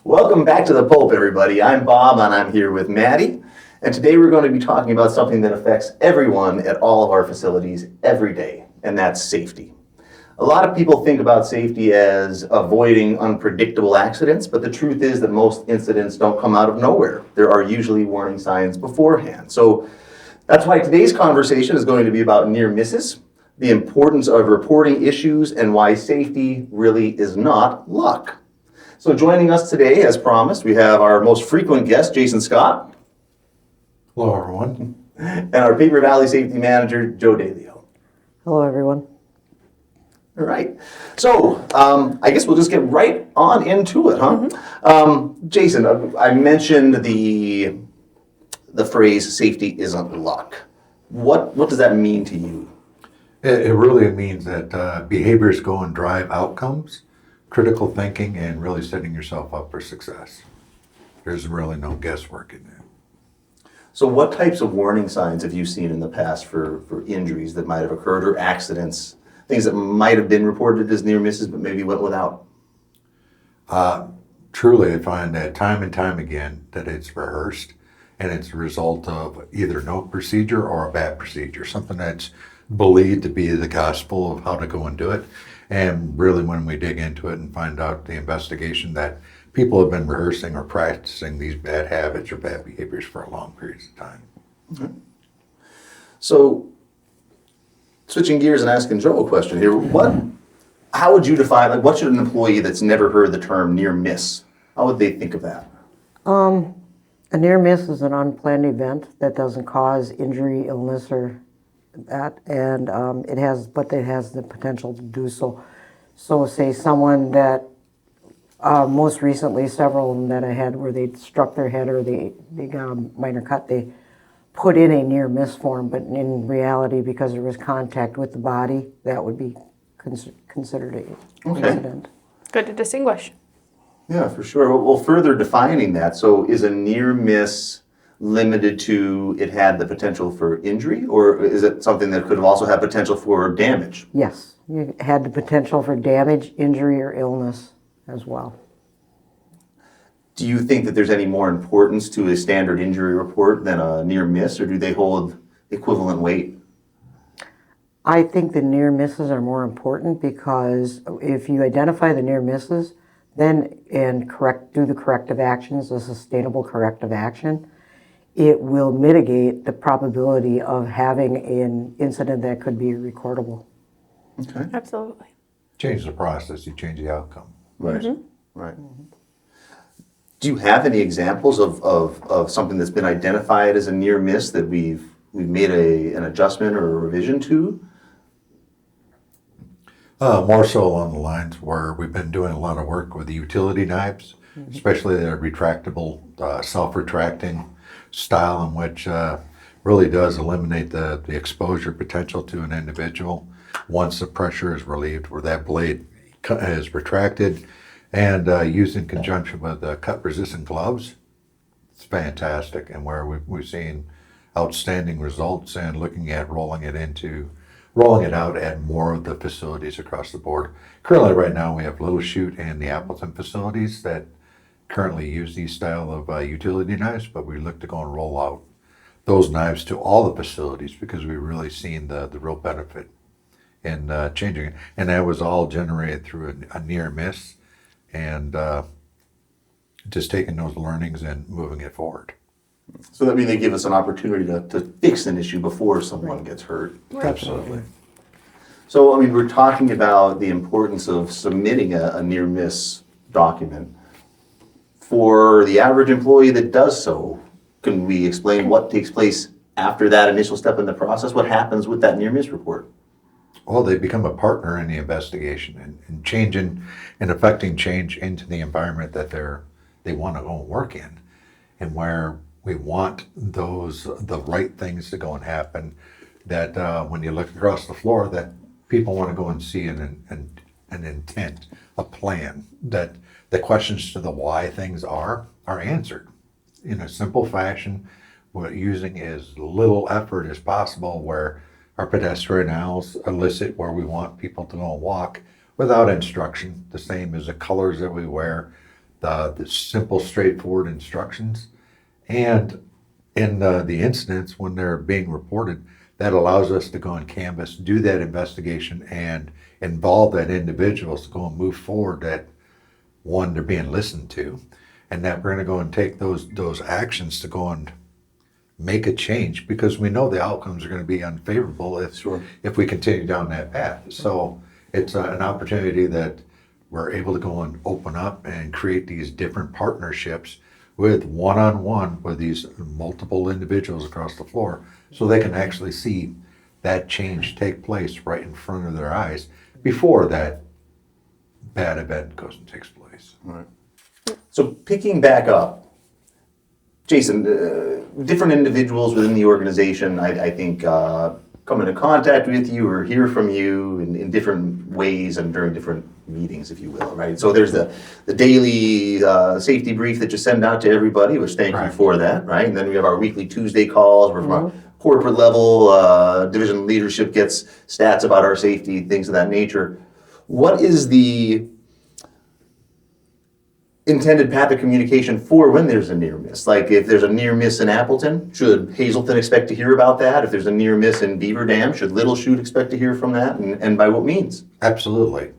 Welcome back to the Pulp, everybody. I'm Bob, and I'm here with Maddie. And today we're going to be talking about something that affects everyone at all of our facilities every day, and that's safety. A lot of people think about safety as avoiding unpredictable accidents, but the truth is that most incidents don't come out of nowhere. There are usually warning signs beforehand. So that's why today's conversation is going to be about near misses, the importance of reporting issues, and why safety really is not luck. So joining us today, as promised, we have our most frequent guest, Jayson Scott. Hello, everyone. And our Paper Valley Safety Manager, Joe DeLio. Hello, everyone. All right. So I guess we'll just get right on into it, huh? Jayson, I mentioned the phrase "safety isn't luck." What does that mean to you? It really means that behaviors go and drive outcomes, critical thinking, and really setting yourself up for success. There's really no guesswork in that. So what types of warning signs have you seen in the past for injuries that might have occurred or accidents, things that might have been reported as near misses but maybe went without? Truly, I find that time and time again that it's rehearsed and it's a result of either no procedure or a bad procedure, something that's believed to be the gospel of how to go and do it. And really, when we dig into it and find out the investigation that people have been rehearsing or practicing these bad habits or bad behaviors for a long periods of time. Okay. So, switching gears and asking Joe a question here, how would you define, what should an employee that's never heard the term near miss, how would they think of that? A near miss is an unplanned event that doesn't cause injury, illness, or that, and it has the potential to do so. So, say someone that most recently, several of them that I had where they struck their head or they got a minor cut, they put in a near miss form, but in reality, because there was contact with the body, that would be considered an incident. Good to distinguish. Yeah, for sure. Well, further defining that, so is a near miss limited to it had the potential for injury, or is it something that could have also had potential for damage? Yes, you had the potential for damage, injury, or illness as well. Do you think that there's any more importance to a standard injury report than a near miss, or do they hold equivalent weight? I think the near misses are more important because if you identify the near misses, then do the corrective actions, the sustainable corrective action, it will mitigate the probability of having an incident that could be recordable. Okay. Absolutely. Change the process, you change the outcome. Right. Right. Do you have any examples of something that's been identified as a near miss that we've made an adjustment or a revision to? More so along the lines where we've been doing a lot of work with the utility knives, especially the retractable, self-retracting style in which really does eliminate the exposure potential to an individual once the pressure is relieved, where that blade is retracted, and used in conjunction with cut-resistant gloves. It's fantastic, and where we've seen outstanding results and looking at rolling it out at more of the facilities across the board. Currently, right now, we have Little Chute and the Appleton facilities that currently use these style of utility knives, but we look to go and roll out those knives to all the facilities because we've really seen the real benefit in changing it. And that was all generated through a near miss and just taking those learnings and moving it forward. So that means they give us an opportunity to fix an issue before someone gets hurt. Absolutely. So, I mean, we're talking about the importance of submitting a near miss document. For the average employee that does so, can we explain what takes place after that initial step in the process? What happens with that near miss report? Well, they become a partner in the investigation and changing and affecting change into the environment that they want to go and work in, and where we want the right things to go and happen. That when you look across the floor, that people want to go and see an intent, a plan. That the questions to the why things are answered in a simple fashion. We're using as little effort as possible, where our pedestrian aisles elicit where we want people to go and walk without instruction, the same as the colors that we wear, the simple, straightforward instructions. And in the incidents when they're being reported, that allows us to go on canvas, do that investigation, and involve that individuals to go and move forward that, one, they're being listened to, and that we're going to go and take those actions to go and make a change, because we know the outcomes are going to be unfavorable if we continue down that path. So it's an opportunity that we're able to go and open up and create these different partnerships with one-on-one with these multiple individuals across the floor, so they can actually see that change take place right in front of their eyes before that bad event goes and takes place. Right. So picking back up, Jayson, different individuals within the organization, I think, come into contact with you or hear from you in different ways and during different meetings, if you will, right? So there's the daily safety brief that you send out to everybody, which thank you for that, right? And then we have our weekly Tuesday calls where from a corporate level, division leadership gets stats about our safety, things of that nature. What is the intended path of communication for when there's a near miss? Like if there's a near miss in Appleton, should Hazelton expect to hear about that? If there's a near miss in Beaver Dam, should Little Chute expect to hear from that? And by what means? Absolutely.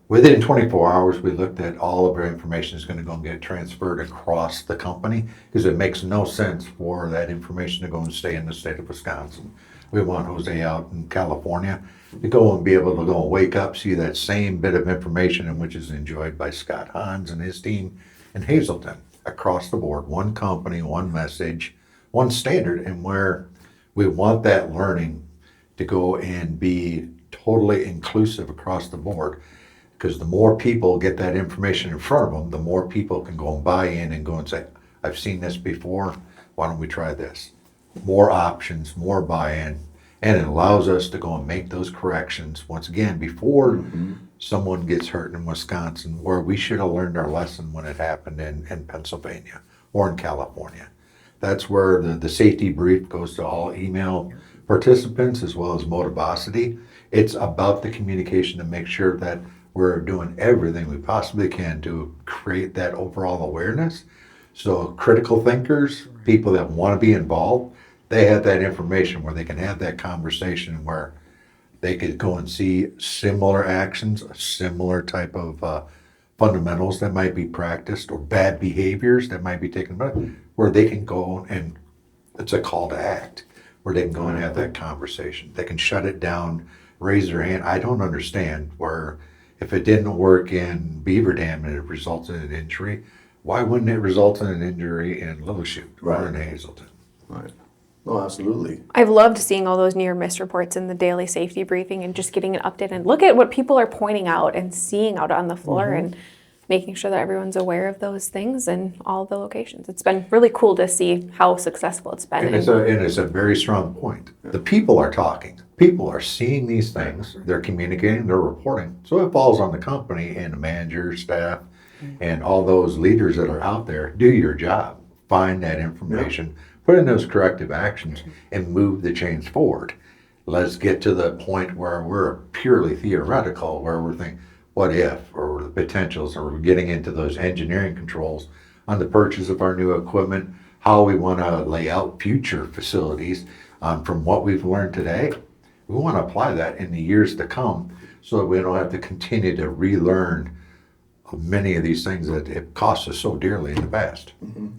Within 24 hours, we looked at all of our information is going to go and get transferred across the company, because it makes no sense for that information to go and stay in the state of Wisconsin. We want Jose out in California to go and be able to go and wake up, see that same bit of information, and which is enjoyed by Scott Hans and his team in Hazelton, across the board, one company, one message, one standard, and where we want that learning to go and be totally inclusive across the board. Because the more people get that information in front of them, the more people can go and buy in and go and say, I've seen this before, why don't we try this? More options, more buy-in, and it allows us to go and make those corrections, once again, before someone gets hurt in Wisconsin, where we should have learned our lesson when it happened in Pennsylvania or in California. That's where the safety brief goes to all email participants as well as Motivosity. It's about the communication to make sure that we're doing everything we possibly can to create that overall awareness. So critical thinkers, people that want to be involved, they have that information where they can have that conversation where they could go and see similar actions, a similar type of fundamentals that might be practiced, or bad behaviors that might be taken, where they can go and it's a call to act, where they can go and have that conversation. They can shut it down, raise their hand. I don't understand where, if it didn't work in Beaver Dam and it resulted in an injury, why wouldn't it result in an injury in Little Chute or in Hazelton? Right. Oh, absolutely. I've loved seeing all those near miss reports in the daily safety briefing and just getting an update and look at what people are pointing out and seeing out on the floor and making sure that everyone's aware of those things and all the locations. It's been really cool to see how successful it's been. And it's a very strong point. The people are talking. People are seeing these things. They're communicating. They're reporting. So it falls on the company and the manager, staff, and all those leaders that are out there. Do your job. Find that information. Put in those corrective actions and move the change forward. Let's get to the point where we're purely theoretical, where we're thinking, what if, or the potentials, or we're getting into those engineering controls on the purchase of our new equipment, how we want to lay out future facilities. From what we've learned today, we want to apply that in the years to come so that we don't have to continue to relearn many of these things that it cost us so dearly in the past.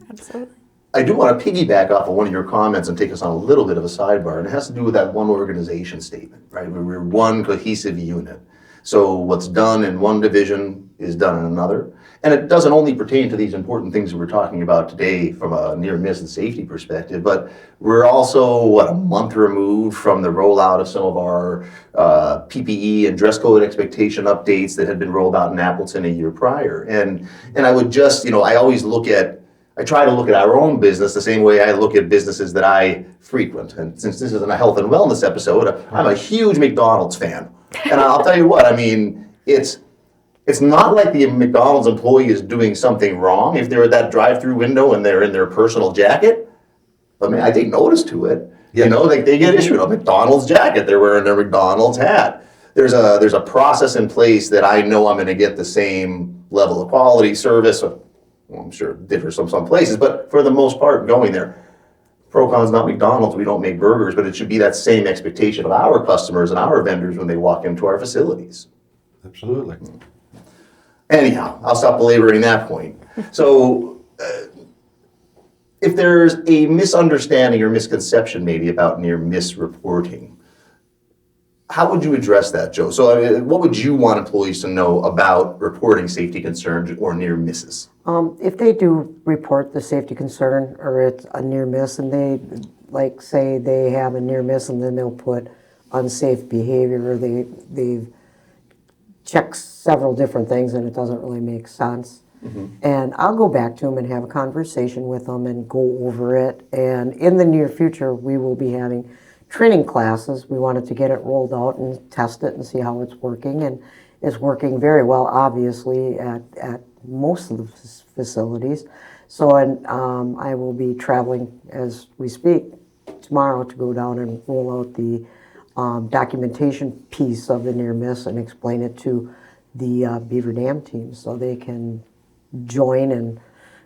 Absolutely. I do want to piggyback off of one of your comments and take us on a little bit of a sidebar, and it has to do with that one organization statement, right? We're one cohesive unit. So what's done in one division is done in another. And it doesn't only pertain to these important things that we're talking about today from a near miss and safety perspective, but we're also, a month removed from the rollout of some of our PPE and dress code expectation updates that had been rolled out in Appleton a year prior. And I would just, I try to look at our own business the same way I look at businesses that I frequent. And since this isn't a health and wellness episode, I'm a huge McDonald's fan. And I'll tell you what, it's not like the McDonald's employee is doing something wrong if they're at that drive-through window and they're in their personal jacket. But I take notice to it. They get issued a McDonald's jacket. They're wearing their McDonald's hat. there's a process in place that I know I'm going to get the same level of quality service. Well, I'm sure it differs from some places, but for the most part, going there. Procon's not McDonald's, we don't make burgers, but it should be that same expectation of our customers and our vendors when they walk into our facilities. Absolutely. Anyhow, I'll stop belaboring that point. So, if there's a misunderstanding or misconception maybe about near-miss reporting, how would you address that, Joe? So, what would you want employees to know about reporting safety concerns or near misses? If they do report the safety concern or it's a near miss and they, like, say they have a near miss and then they'll put unsafe behavior or they've checked several different things and it doesn't really make sense. And I'll go back to them and have a conversation with them and go over it. And in the near future, we will be having training classes. We wanted to get it rolled out and test it and see how it's working. And it's working very well, obviously, at most of the facilities. So, and I will be traveling as we speak tomorrow to go down and roll out the documentation piece of the near miss and explain it to the Beaver Dam team so they can join and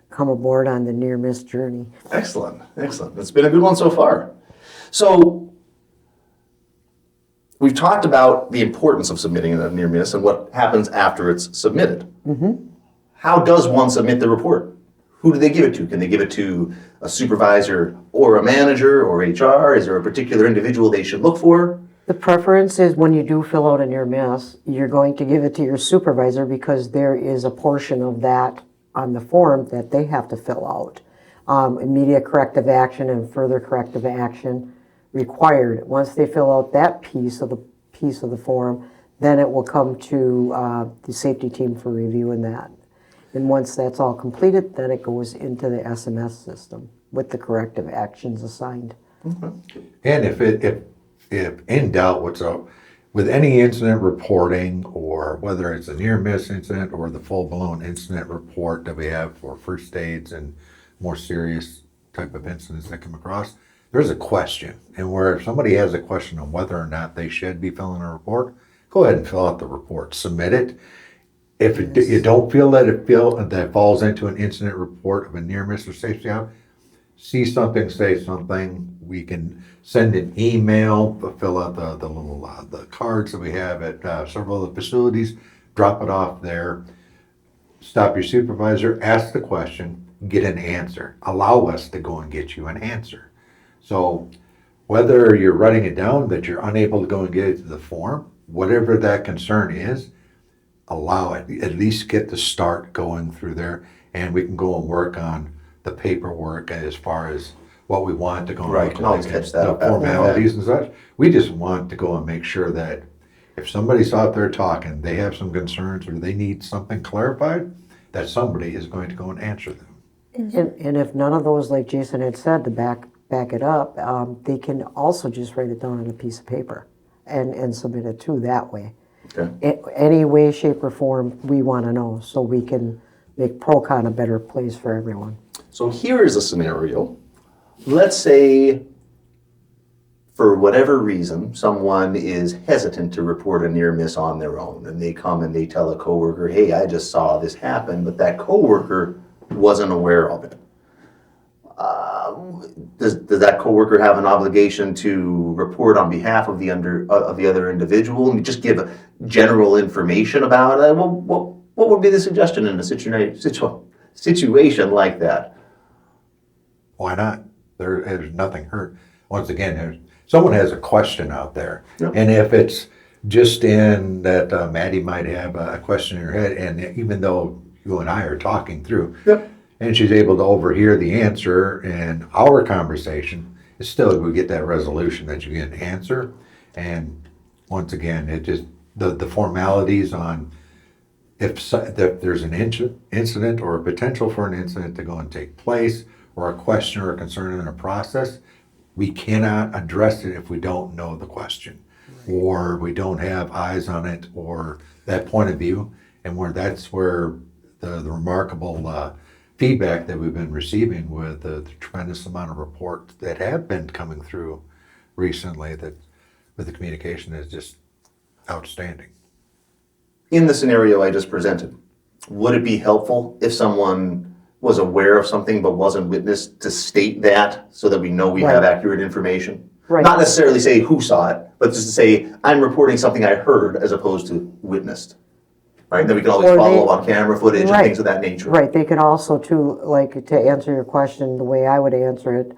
come aboard on the near miss journey. Excellent, excellent. It's been a good one so far. So, we've talked about the importance of submitting a near miss and what happens after it's submitted. How does one submit the report? Who do they give it to? Can they give it to a supervisor or a manager or HR? Is there a particular individual they should look for? The preference is when you do fill out a near miss, you're going to give it to your supervisor because there is a portion of that on the form that they have to fill out. Immediate corrective action and further corrective action required. Once they fill out that piece of the form, then it will come to the safety team for reviewing that. And once that's all completed, then it goes into the SMS system with the corrective actions assigned. And if in doubt, with any incident reporting, or whether it's a near miss incident or the full blown incident report that we have for first aids and more serious type of incidents that come across, there's a question. And where if somebody has a question on whether or not they should be filling a report, go ahead and fill out the report, submit it. If you don't feel that falls into an incident report of a near miss or safety out, see something, say something, we can send an email, fill out the little the cards that we have at several of the facilities, drop it off there, stop your supervisor, ask the question, get an answer. Allow us to go and get you an answer. So whether you're writing it down that you're unable to go and get it to the form, whatever that concern is, allow it. At least get the start going through there, and we can go and work on the paperwork as far as what we want to go Right, and can always catch that up the after the formalities and such. We just want to go and make sure that if somebody's out there talking, they have some concerns or they need something clarified, that somebody is going to go and answer them. And if none of those, like Jayson had said, to back it up, they can also just write it down on a piece of paper and submit it too that way. Okay. Any way, shape, or form we want to know so we can make Procon a better place for everyone. So here is a scenario. Let's say, for whatever reason, someone is hesitant to report a near miss on their own, and they come and they tell a coworker, "Hey, I just saw this happen," but that coworker wasn't aware of it. Does that coworker have an obligation to report on behalf of the other individual and just give general information about it? What would be the suggestion in a situation like that? Why not? There's nothing hurt. Once again, someone has a question out there. Yep. And if it's just in that Maddie might have a question in her head, and even though you and I are talking through, Yep. and she's able to overhear the answer in our conversation, it's still we get that resolution that you get an answer. And once again, it just the formalities on if there's an incident or a potential for an incident to go and take place, or a question or a concern in a process, we cannot address it if we don't know the question, or we don't have eyes on it, or that point of view. And that's where the remarkable feedback that we've been receiving with the tremendous amount of reports that have been coming through recently, that with the communication is just outstanding. In the scenario I just presented, would it be helpful if someone was aware of something but wasn't witnessed to state that so that we know we have Right. accurate information? Right. Not necessarily say who saw it, but just to say, I'm reporting something I heard as opposed to witnessed. Right? Then we can always Or follow they- up on camera footage and Right. things of that nature. Right, they could also too, like, to answer your question, the way I would answer it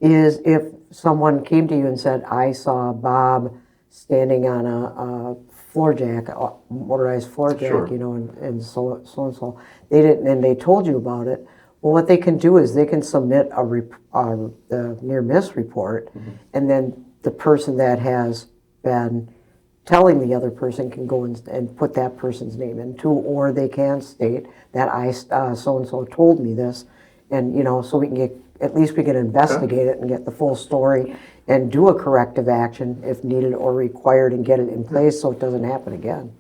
is if someone came to you and said, I saw Bob standing on a floor jack, a motorized floor jack, Sure. you know, and so and so, they didn't, and they told you about it, well, what they can do is they can submit the near miss report, and then the person that has been telling the other person can go and put that person's name in too, or they can state that I so-and-so told me this, and, you know, so we can get, at least we can investigate it and get the full story and do a corrective action if needed or required and get it in place so it doesn't happen again.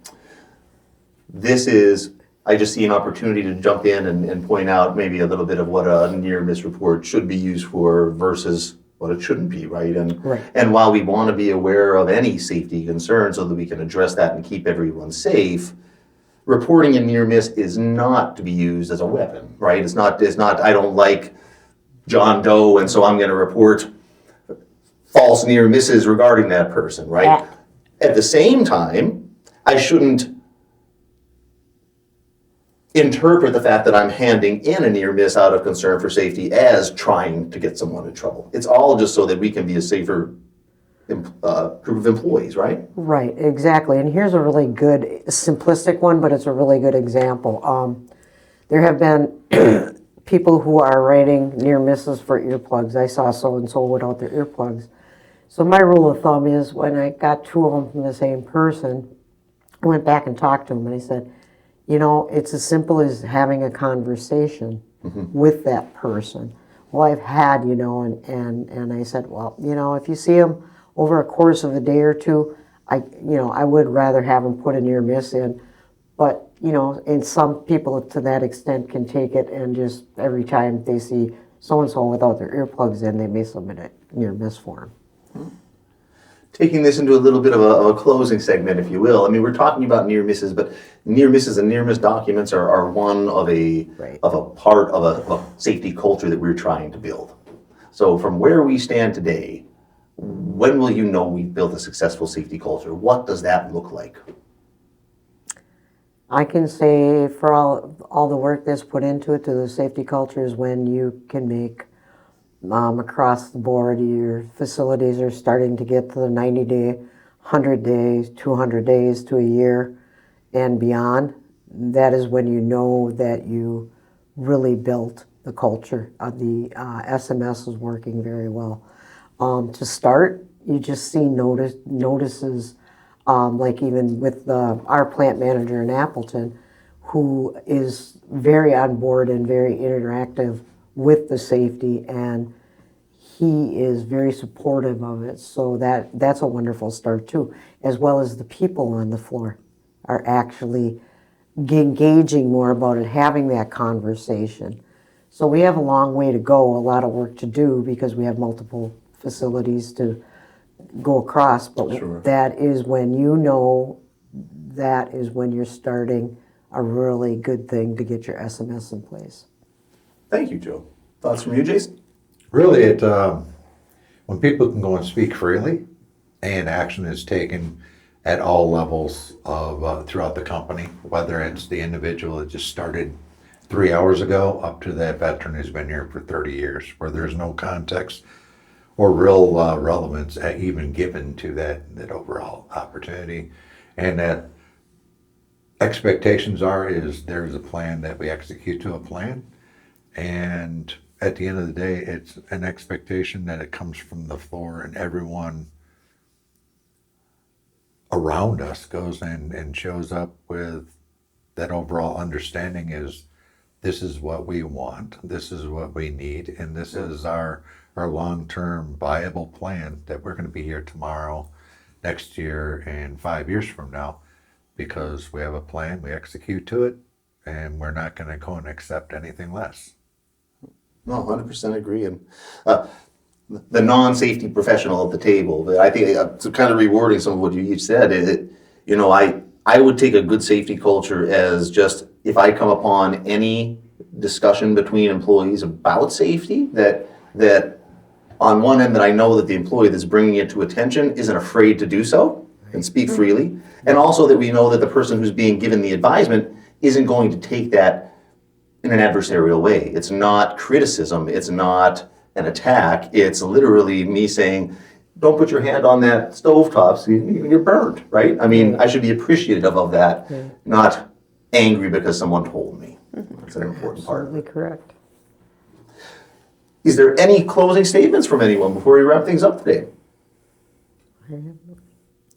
I just see an opportunity to jump in and point out maybe a little bit of what a near miss report should be used for versus what it shouldn't be, right? Right. And while we want to be aware of any safety concerns so that we can address that and keep everyone safe, reporting a near miss is not to be used as a weapon, right? It's not, I don't like John Doe and so I'm going to report false near misses regarding that person, right? Yeah. At the same time, I shouldn't interpret the fact that I'm handing in a near miss out of concern for safety as trying to get someone in trouble. It's all just so that we can be a safer group of employees, right? Right, exactly. And here's a really good, simplistic one, but it's a really good example. There have been people who are writing near misses for earplugs. I saw so-and-so without their earplugs. So my rule of thumb is when I got two of them from the same person, I went back and talked to them and I said, you know, it's as simple as having a conversation with that person. Well, I've had, you know, and I said, well, you know, if you see them over a course of a day or two, I would rather have them put a near miss in. But, you know, and some people to that extent can take it and just every time they see so-and-so without their earplugs in, they may submit a near miss form. Taking this into a little bit of a closing segment, if you will. I mean, we're talking about near misses, but near misses and near miss documents are one of a Right. of a part of a safety culture that we're trying to build. So from where we stand today, when will you know we've built a successful safety culture? What does that look like? I can say for all the work that's put into it to the safety culture is when you can make across the board, your facilities are starting to get to the 90-day, 100 days, 200 days to a year and beyond. That is when you know that you really built the culture. The SMS is working very well. To start, you just see notices, like even with our plant manager in Appleton, who is very on board and very interactive with the safety, and he is very supportive of it. So that's a wonderful start too, as well as the people on the floor are actually engaging more about it, having that conversation. So we have a long way to go, a lot of work to do because we have multiple facilities to go across, but Sure. that is when you know that is when you're starting a really good thing to get your SMS in place. Thank you, Joe. Thoughts from you, Jason? Really, when people can go and speak freely and action is taken at all levels of throughout the company, whether it's the individual that just started 3 hours ago up to that veteran who's been here for 30 years, where there's no context or real relevance even given to that overall opportunity. And that expectations is there's a plan that we execute to a plan. And at the end of the day, it's an expectation that it comes from the floor and everyone around us goes and shows up with that overall understanding is this is what we want, this is what we need, and this is our long-term viable plan that we're going to be here tomorrow, next year, and 5 years from now, because we have a plan, we execute to it, and we're not going to go and accept anything less. No, 100% agree. And the non-safety professional at the table, but I think it's kind of rewarding some of what you each said. you know, I would take a good safety culture as just if I come upon any discussion between employees about safety, that on one end that I know that the employee that's bringing it to attention isn't afraid to do so and speak freely, and also that we know that the person who's being given the advisement isn't going to take that in an adversarial way. It's not criticism, it's not an attack, it's literally me saying, don't put your hand on that stovetop, so you're burned, right? I mean, I should be appreciative of that, not angry because someone told me. That's an important part. Absolutely correct. Is there any closing statements from anyone before we wrap things up today?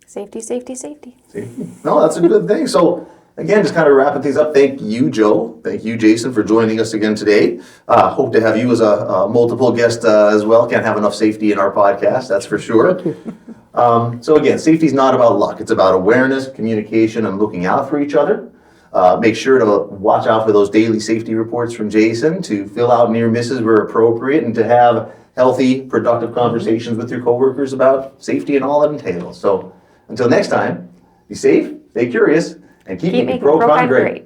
Safety, safety, safety. No, that's a good thing. So again, just kind of wrapping things up. Thank you, Joe. Thank you, Jayson, for joining us again today. Hope to have you as a multiple guest as well. Can't have enough safety in our podcast, that's for sure. Thank you. So again, safety is not about luck. It's about awareness, communication, and looking out for each other. Make sure to watch out for those daily safety reports from Jayson, to fill out near misses where appropriate, and to have healthy, productive conversations with your coworkers about safety and all it entails. So until next time, be safe, stay curious, and keep making ProCon great.